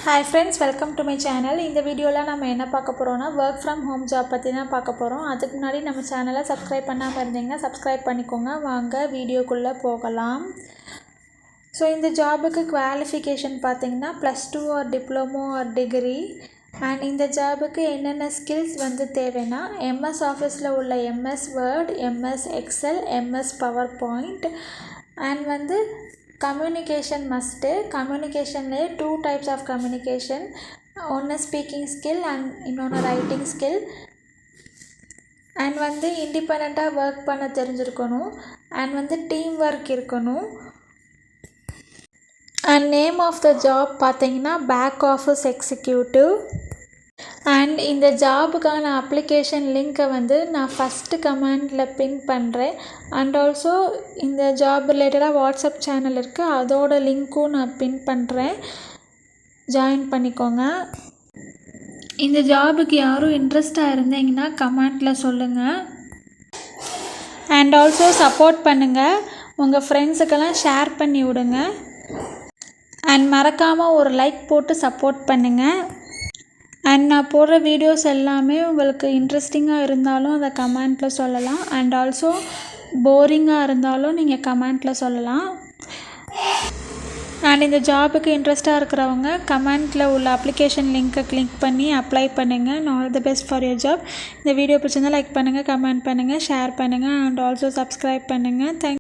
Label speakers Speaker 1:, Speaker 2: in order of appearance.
Speaker 1: Hi friends, welcome to my channel. இந்த வீடியோல நம்ம என்ன பார்க்க போறோம்னா work from home job பத்தி தான் பார்க்க போறோம். அதுக்கு முன்னாடி நம்ம சேனலை subscribe பண்ணாம இருந்தீங்கன்னா subscribe பண்ணிக்கோங்க. வாங்க வீடியோக்குள்ள போகலாம். ஸோ இந்த ஜாபுக்கு குவாலிஃபிகேஷன் பார்த்தீங்கன்னா +2 or diploma or degree. And இந்த ஜாபுக்கு என்னென்ன ஸ்கில்ஸ் வந்து தேவைன்னா MS ஆஃபீஸில் உள்ள MS Word, MS Excel, MS PowerPoint and வந்து கம்யூனிகேஷன் மஸ்ட்டு. கம்யூனிகேஷன்லேயே 2 types ஆஃப் கம்யூனிகேஷன், ஒன்று ஸ்பீக்கிங் ஸ்கில் அண்ட் இன்னொன்று ரைட்டிங் ஸ்கில். அண்ட் வந்து இண்டிபெண்ட்டாக ஒர்க் பண்ண தெரிஞ்சிருக்கணும் அண்ட் வந்து டீம் ஒர்க் இருக்கணும். And name of the job பார்த்தீங்கன்னா பேக் ஆஃபீஸ் எக்ஸிக்யூட்டிவ். அண்ட் இந்த ஜாபுக்கான அப்ளிகேஷன் லிங்க்கை வந்து நான் ஃபஸ்ட்டு கமெண்டில் பின் பண்ணுறேன். அண்ட் ஆல்சோ இந்த ஜாப் ரிலேட்டடாக வாட்ஸ்அப் சேனல் இருக்குது, அதோட லிங்க்கும் நான் பின் பண்ணுறேன், ஜாயின் பண்ணிக்கோங்க. இந்த ஜாபுக்கு யாரும் இன்ட்ரெஸ்டாக இருந்தீங்கன்னா கமெண்டில் சொல்லுங்கள். அண்ட் ஆல்சோ சப்போர்ட் பண்ணுங்கள், உங்கள் ஃப்ரெண்ட்ஸுக்கெல்லாம் ஷேர் பண்ணி விடுங்க. அண்ட் மறக்காமல் ஒரு லைக் போட்டு சப்போர்ட் பண்ணுங்கள். அண்ட் நான் போடுற வீடியோஸ் எல்லாமே உங்களுக்கு இன்ட்ரெஸ்டிங்காக இருந்தாலும் அதை கமெண்ட்டில் சொல்லலாம். அண்ட் ஆல்சோ போரிங்காக இருந்தாலும் நீங்கள் கமெண்ட்டில் சொல்லலாம். அண்ட் இந்த ஜாபுக்கு இன்ட்ரெஸ்ட்டாக இருக்கிறவங்க கமெண்ட்டில் உள்ள அப்ளிகேஷன் லிங்க்கை கிளிக் பண்ணி அப்ளை பண்ணுங்கள். All the best for your job. இந்த வீடியோ பிடிச்சிருந்தால் லைக் பண்ணுங்கள், கமெண்ட் பண்ணுங்கள், ஷேர் பண்ணுங்கள் அண்ட் ஆல்சோ சப்ஸ்கிரைப் பண்ணுங்கள். தேங்க்